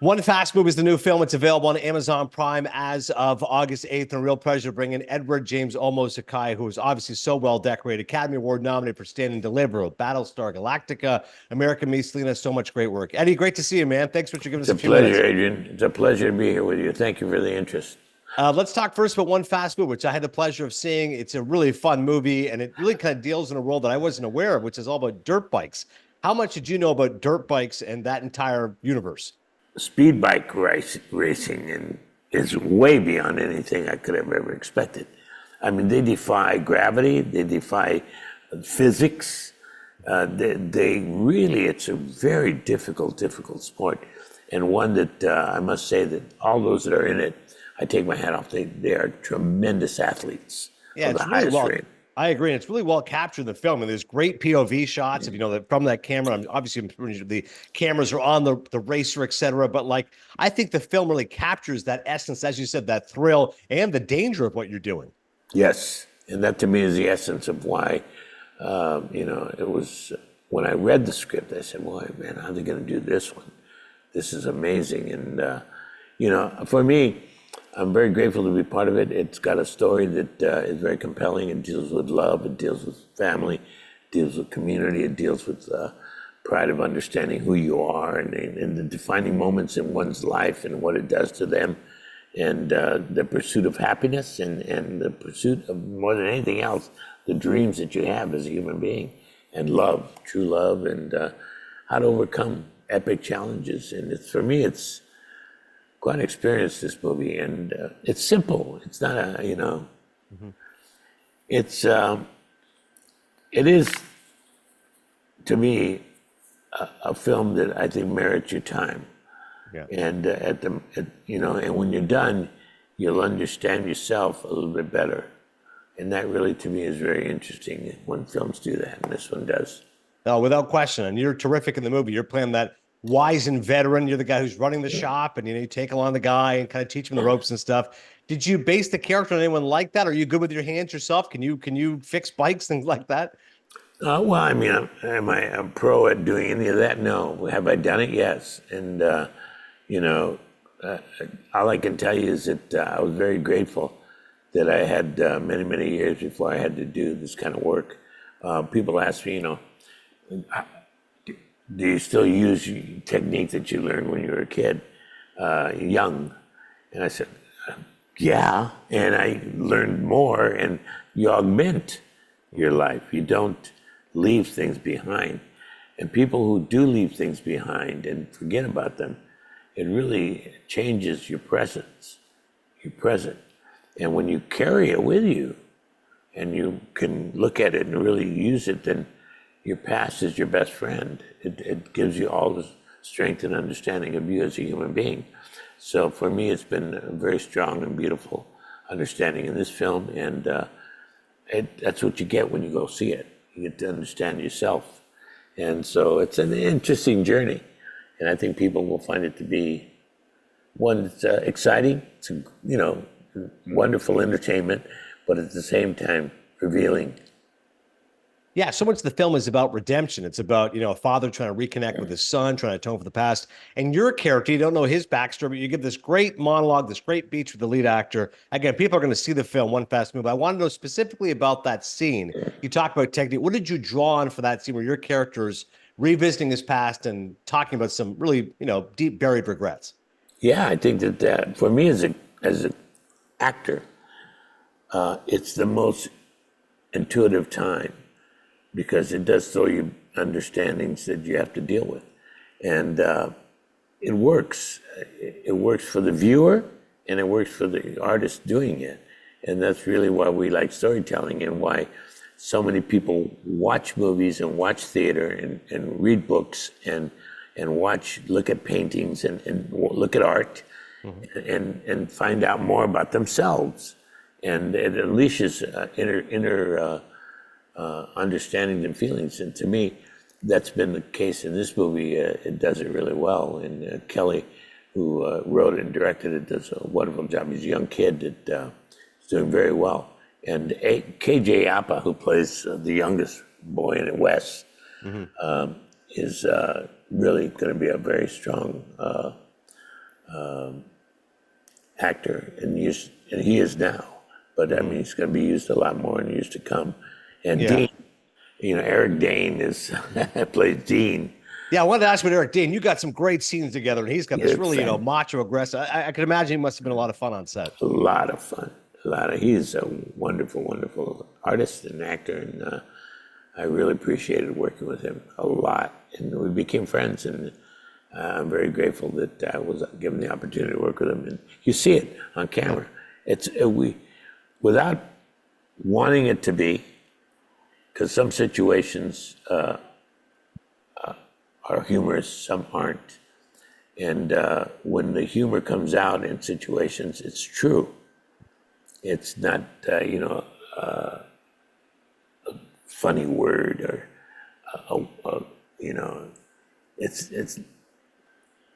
One Fast Move is the new film. It's available on Amazon Prime as of August 8th. And a real pleasure to bring in Edward James Olmos, who is obviously so well decorated. Academy Award nominated for Stand and Deliver, Battlestar Galactica, American Me, Selena. So much great work. Eddie, great to see you, man. Thanks for giving us It's a a few minutes. pleasure, Adrian. It's a pleasure to be here with you. Thank you for the interest. Let's talk first about One Fast Move, which I had the pleasure of seeing. It's a really fun movie, and it really kind of deals in a world that I wasn't aware of, which is all about dirt bikes. How much did you know about dirt bikes and that entire universe? Speed bike racing is way beyond anything I could have ever expected. I mean, they defy gravity, they defy physics. They really, it's a very difficult sport, and one that I must say that all those that are in it, I take my hat off. They are tremendous athletes Yeah, of the it's really highest well. rate. I agree, and it's really well captured in the film. And there's great POV shots, if you know that from that camera. Obviously, the cameras are on the racer, etc. But like, I think the film really captures that essence, as you said, that thrill and the danger of what you're doing. Yes, and that to me is the essence of why, it was when I read the script, I said, "Boy, man, how are they going to do this one? This is amazing." And for me, I'm very grateful to be part of it. It's got a story that is very compelling. It deals with love. It deals with family. It deals with community. It deals with pride of understanding who you are and the defining moments in one's life and what it does to them, and the pursuit of happiness and the pursuit of, more than anything else, the dreams that you have as a human being, and love, true love, and how to overcome epic challenges. And for me, it's quite an experience, this movie, and it's simple. It's not Mhm. it's it is to me a film that I think merits your time. Yeah. And and when you're done, you'll understand yourself a little bit better, and that really to me is very interesting when films do that, and this one does. No, without question. And you're terrific in the movie. You're playing that wizened veteran. You're the guy who's running the shop, and you take along the guy and kind of teach him the ropes and stuff. Did you base the character on anyone like that? Are you good with your hands yourself? Can you fix bikes, things like that? Well, I mean, am I a pro at doing any of that? No. Have I done it? Yes. And, you know, uh, all I can tell you is that I was very grateful that I had many years before I had to do this kind of work. People ask me, do you still use technique that you learned when you were a kid, young? And I said, yeah. And I learned more, and you augment your life. You don't leave things behind. And people who do leave things behind and forget about them, it really changes your presence, your present. And when you carry it with you and you can look at it and really use it, then your past is your best friend. It gives you all the strength and understanding of you as a human being. So for me, it's been a very strong and beautiful understanding in this film. And that's what you get when you go see it. You get to understand yourself. And so it's an interesting journey. And I think people will find it to be one that's exciting. It's, wonderful entertainment, but at the same time, revealing. Yeah, so much of the film is about redemption. It's about, a father trying to reconnect with his son, trying to atone for the past. And your character, you don't know his backstory, but you give this great monologue, this great speech with the lead actor. Again, people are going to see the film, One Fast Move. I want to know specifically about that scene. You talk about technique. What did you draw on for that scene where your character's revisiting his past and talking about some really, deep buried regrets? Yeah, I think that for me as an actor, it's the most intuitive time because it does throw you understandings that you have to deal with. And it works. It works for the viewer and it works for the artist doing it. And that's really why we like storytelling and why so many people watch movies and watch theater and read books and look at paintings and look at art and find out more about themselves. And it unleashes inner understanding and feelings. And to me, that's been the case in this movie. It does it really well. And Kelly, who wrote it and directed it, does a wonderful job. He's a young kid that is doing very well. And KJ Appa, who plays the youngest boy in it, Wes, is really going to be a very strong actor, and he is now. But I mean, he's going to be used a lot more in years to come. And Yeah. Dean, Eric Dane is plays Dean. Yeah, I wanted to ask about Eric Dane. You got some great scenes together, and he's got this Yeah, really, fan- macho aggressive. I can imagine he must have been a lot of fun on set. A lot of fun. He's a wonderful, wonderful artist and actor, and I really appreciated working with him a lot. And we became friends, and I'm very grateful that I was given the opportunity to work with him. And you see it on camera. Without wanting it to be, because some situations are humorous, some aren't. And when the humor comes out in situations, it's true. It's not, a funny word or, it's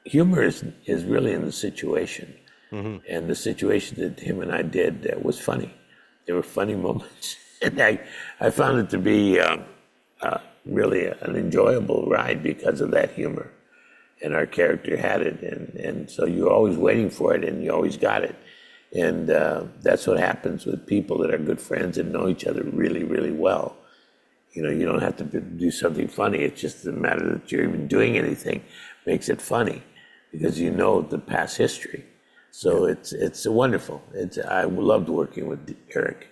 humor is really in the situation. And the situation that him and I did was funny. There were funny moments. And I found it to be really an enjoyable ride because of that humor. And our character had it. And so you're always waiting for it, and you always got it. And that's what happens with people that are good friends and know each other really, really well. You don't have to do something funny. It's just a matter that you're even doing anything makes it funny because you know the past history. So it's wonderful. I loved working with Eric.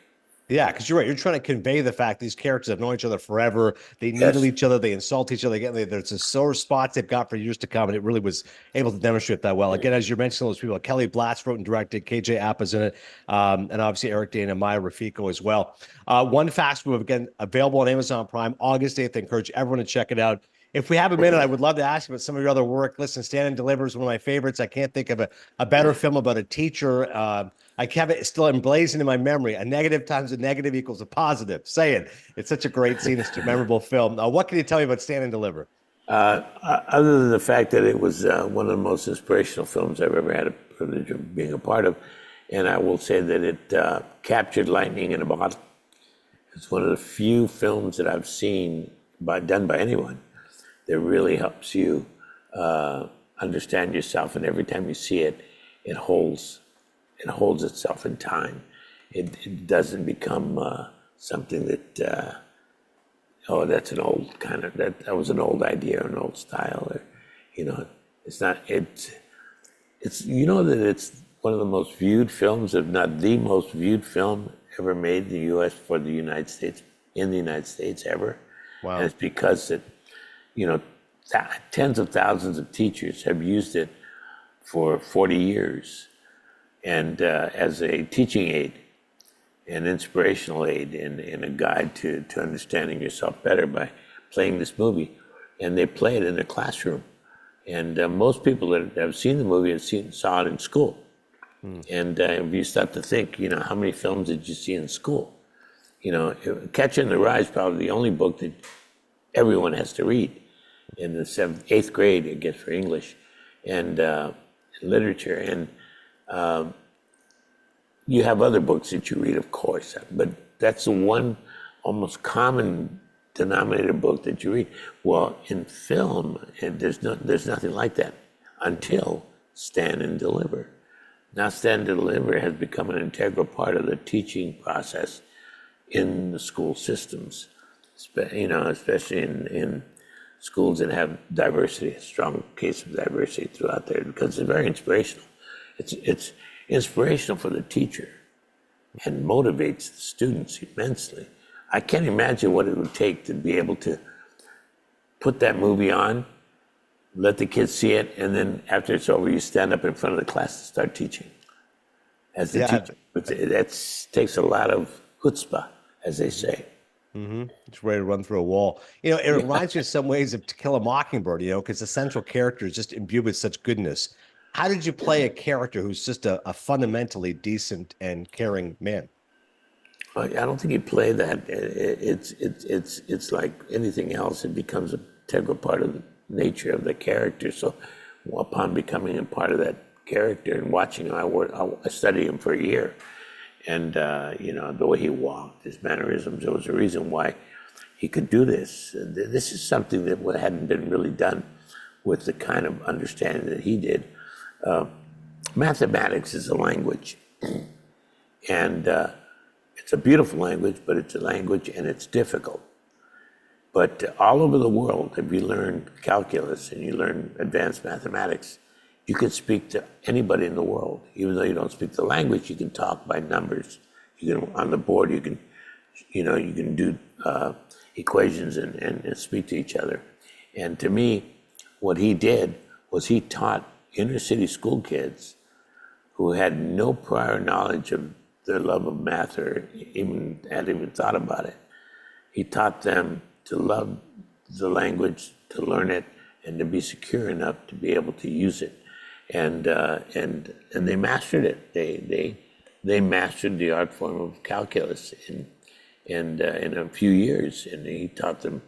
Yeah, because you're right. You're trying to convey the fact these characters have known each other forever. They needle each other. They insult each other. There's a sore spots they've got for years to come, and it really was able to demonstrate that well. Again, as you're mentioning, those people, Kelly Blatz wrote and directed, KJ Appa's in it, and obviously Eric Dane and Maya Rafiko as well. One fast move, again, available on Amazon Prime, August 8th. I encourage everyone to check it out. If we have a minute, I would love to ask you about some of your other work. Listen, Stand and Deliver is one of my favorites. I can't think of a better film about a teacher. I have it still emblazoned in my memory. A negative times a negative equals a positive. Say it. It's such a great scene. It's a memorable film. What can you tell me about Stand and Deliver? Other than the fact that it was one of the most inspirational films I've ever had a privilege of being a part of, and I will say that it captured lightning in a bottle. It's one of the few films that I've seen done by anyone that really helps you understand yourself, and every time you see it, it holds itself in time. It doesn't become something that that's an old kind of that was an old idea or an old style, or it's not. It's that it's one of the most viewed films, if not the most viewed film ever made in the U.S. for the United States, in the United States ever. Wow. And it's because that tens of thousands of teachers have used it for 40 years, and as a teaching aid, an inspirational aid, and a guide to understanding yourself better by playing this movie. And they play it in their classroom. And most people that have seen the movie saw it in school. And if you start to think, how many films did you see in school? Catcher in the Rye is probably the only book that everyone has to read. In the 8th grade, it gets for English and literature. And you have other books that you read, of course, but that's the one almost common denominator book that you read. Well, in film, there's nothing like that until Stand and Deliver. Now, Stand and Deliver has become an integral part of the teaching process in the school systems, especially in schools that have diversity, a strong case of diversity throughout there, because it's very inspirational. It's inspirational for the teacher and motivates the students immensely. I can't imagine what it would take to be able to put that movie on, let the kids see it, and then after it's over, you stand up in front of the class and start teaching as the teacher. That takes a lot of chutzpah, as they say. It's ready to run through a wall. It reminds me in some ways of To Kill a Mockingbird, because the central character is just imbued with such goodness. How did you play a character who's just a fundamentally decent and caring man? I don't think you play that. It's like anything else. It becomes an integral part of the nature of the character. So upon becoming a part of that character and watching him, I studied him for a year. And, the way he walked, his mannerisms, there was a reason why he could do this. This is something that hadn't been really done with the kind of understanding that he did. Mathematics is a language, and it's a beautiful language, but it's a language and it's difficult. But all over the world, if you learn calculus and you learn advanced mathematics, you can speak to anybody in the world. Even though you don't speak the language, you can talk by numbers. You can, on the board, you can, you can do equations and speak to each other. And to me, what he did was he taught inner city school kids who had no prior knowledge of their love of math or hadn't even thought about it. He taught them to love the language, to learn it, and to be secure enough to be able to use it. And they mastered it. They mastered the art form of calculus in a few years. And he taught them.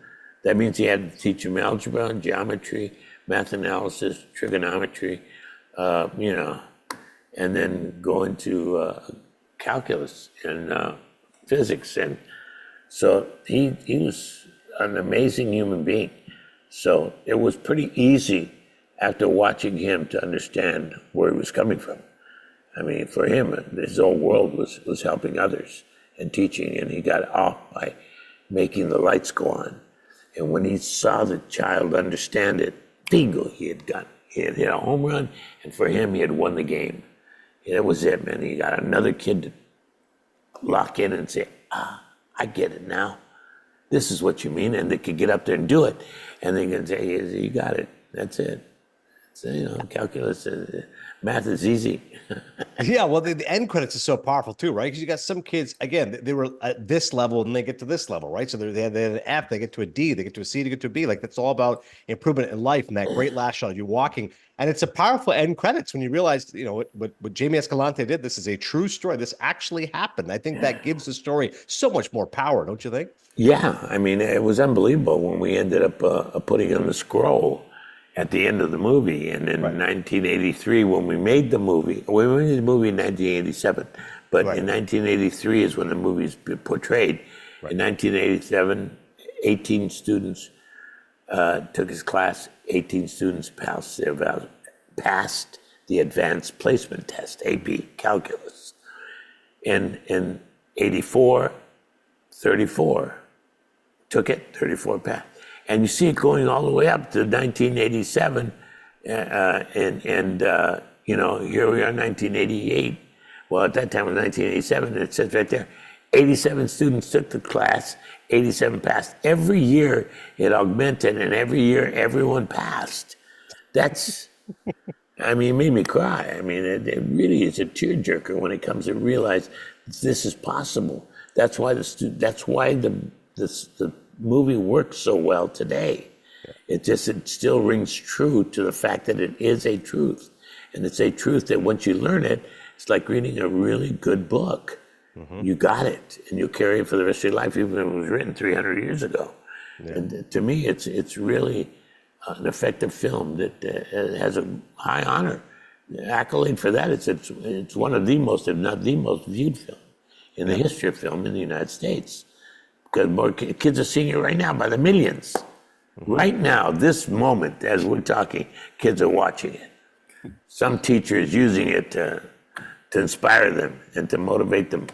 That means he had to teach them algebra, geometry, math analysis, trigonometry, and then go into calculus and physics. And so he was an amazing human being. So it was pretty easy after watching him to understand where he was coming from. I mean, for him, his whole world was helping others and teaching, and he got off by making the lights go on. And when he saw the child understand it, bingo, he had hit a home run, and for him, he had won the game. And that was it, man. He got another kid to lock in and say, I get it now. This is what you mean. And they could get up there and do it. And they can say, you got it. That's it. So, calculus, math is easy. Yeah, well, the end credits is so powerful too, right? Because you got some kids, again, they were at this level and they get to this level, right? So they had an F, they get to a D, they get to a C, they get to a B. Like, that's all about improvement in life and that great last shot, you walking. And it's a powerful end credits when you realize, what Jamie Escalante did. This is a true story. This actually happened. I think that gives the story so much more power, don't you think? Yeah, I mean, it was unbelievable when we ended up putting on the scroll at the end of the movie. And in 1983, when we made the movie, we made the movie in 1987, but in 1983 is when the movie's portrayed. In 1987, 18 students took his class, 18 students passed the advanced placement test, AP calculus. In 84, 34 took it, 34 passed. And you see it going all the way up to 1987, here we are, 1988. Well, at that time it was 1987, and it says right there, 87 students took the class, 87 passed. Every year it augmented, and every year everyone passed. That's, it made me cry. I mean, it really is a tearjerker when it comes to realize this is possible. That's why the movie works so well today. It still rings true to the fact that it is a truth. And it's a truth that once you learn it, it's like reading a really good book. Mm-hmm. You got it, and you'll carry it for the rest of your life, even if it was written 300 years ago. Yeah. And to me, it's really an effective film that has a high honor. The accolade for that, it's one of the most, if not the most viewed film in the history of film in the United States. Because more kids are seeing it right now by the millions. Mm-hmm. Right now, this moment, as we're talking, kids are watching it. Some teacher is using it to inspire them and to motivate them.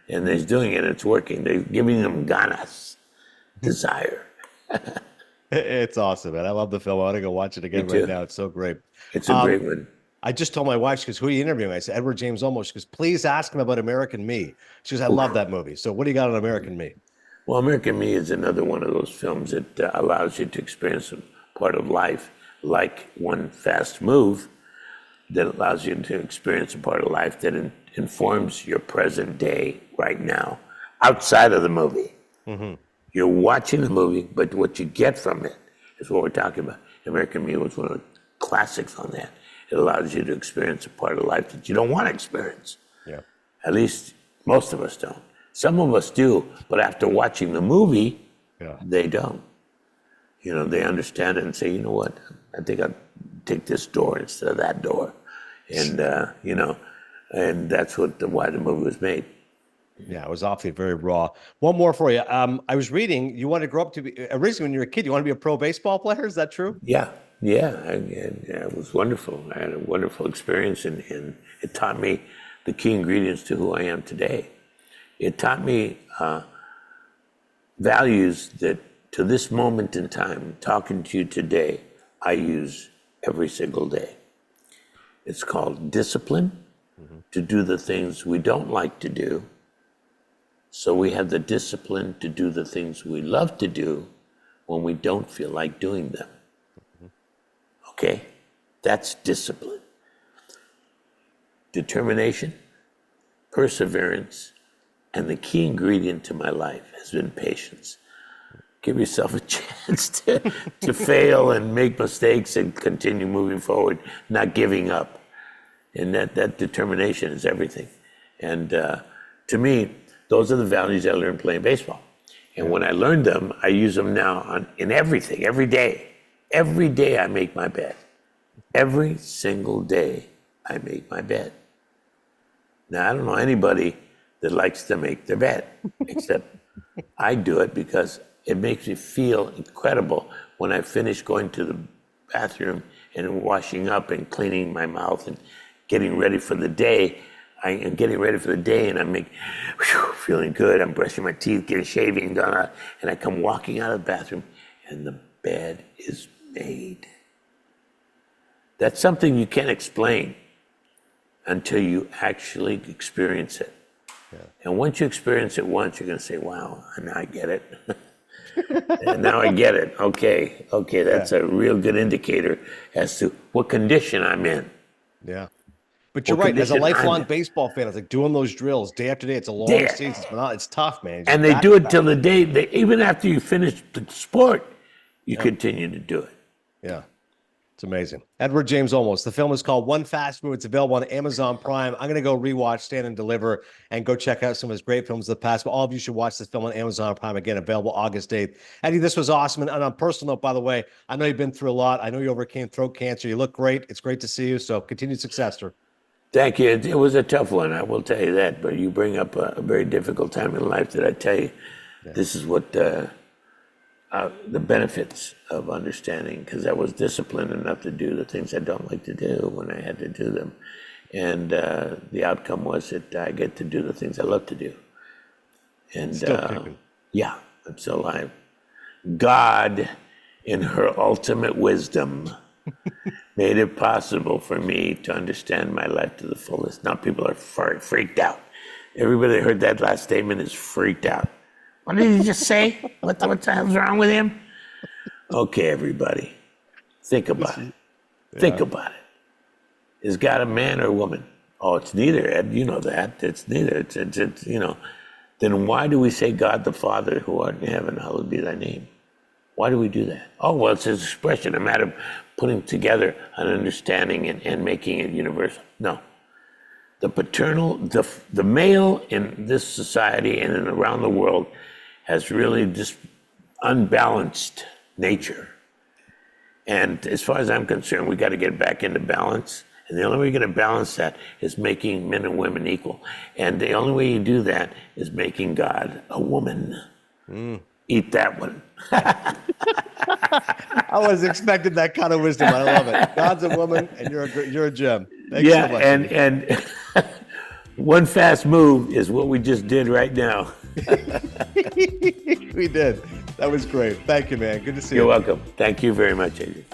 And they're doing it, it's working. They're giving them ganas, desire. It's awesome, man. I love the film. I want to go watch it again right now. It's so great. It's a great one. I just told my wife, she goes, who are you interviewing? I said, Edward James Olmos. She goes, please ask him about American Me. She goes, I love that movie. So what do you got on American Me? Well, American Me is another one of those films that allows you to experience a part of life, like One Fast Move, that allows you to experience a part of life that informs your present day right now, outside of the movie. Mm-hmm. You're watching the movie, but what you get from it is what we're talking about. American Me was one of the classics on that. It allows you to experience a part of life that you don't want to experience. Yeah. At least most of us don't. Some of us do, but after watching the movie, they don't. They understand it and say, you know what, I think I'll take this door instead of that door. And, and that's why the movie was made. Yeah, it was awfully very raw. One more for you. I was reading, you wanted to grow up to be, originally when you were a kid, you want to be a pro baseball player? Is that true? Yeah. It was wonderful. I had a wonderful experience, and it taught me the key ingredients to who I am today. It taught me values that to this moment in time, talking to you today, I use every single day. It's called discipline, to do the things we don't like to do, so we have the discipline to do the things we love to do when we don't feel like doing them. Okay? That's discipline. Determination, perseverance, and the key ingredient to my life has been patience. Give yourself a chance to fail and make mistakes and continue moving forward, not giving up. And that determination is everything. And to me, those are the values I learned playing baseball. And when I learned them, I use them now in everything, every day. Every day I make my bed. Every single day I make my bed. Now, I don't know anybody that likes to make their bed, except I do it because it makes me feel incredible when I finish going to the bathroom and washing up and cleaning my mouth and getting ready for the day. I am getting ready for the day, and I'm feeling good. I'm brushing my teeth, getting shaving done, and I come walking out of the bathroom, and the bed is made. That's something you can't explain until you actually experience it. Yeah. And once you experience it once, you're going to say, wow, now I get it. And now I get it. Okay, that's a real good indicator as to what condition I'm in. Yeah. But you're right. As a lifelong baseball fan, it's like doing those drills day after day. It's a long season. It's tough, man. And they do it till the day, even after you finish the sport, you continue to do it. Yeah. It's amazing. Edward James Olmos. The film is called One Fast Move. It's available on Amazon Prime. I'm going to go rewatch Stand and Deliver and go check out some of his great films of the past. But all of you should watch this film on Amazon Prime. Again, available August 8th. Eddie, this was awesome. And on a personal note, by the way, I know you've been through a lot. I know you overcame throat cancer. You look great. It's great to see you. So continued success, sir. Thank you. It was a tough one, I will tell you that. But you bring up a very difficult time in life that I tell you, this is what the benefits of understanding, because I was disciplined enough to do the things I don't like to do when I had to do them. And the outcome was that I get to do the things I love to do. And I'm still alive. God, in her ultimate wisdom, made it possible for me to understand my life to the fullest. Now people are freaked out. Everybody that heard that last statement is freaked out. What did he just say? What the hell's wrong with him? Okay, everybody, think about it. Think about it. Is God a man or a woman? Oh, it's neither, Ed. You know that. It's neither. It's you know. Then why do we say God the Father who art in heaven, hallowed be thy name? Why do we do that? Oh, well, it's his expression, a matter of putting together an understanding and making it universal. No. The paternal, the male in this society and around the world has really just unbalanced nature. And as far as I'm concerned, we got to get back into balance. And the only way you're going to balance that is making men and women equal. And the only way you do that is making God a woman. Eat that one. I was expecting that kind of wisdom. I love it. God's a woman, and you're a gem. Thanks so much. And one fast move is what we just did right now. We did. That was great. Thank you, man. Good to see you. You're welcome. Thank you very much, Adrian.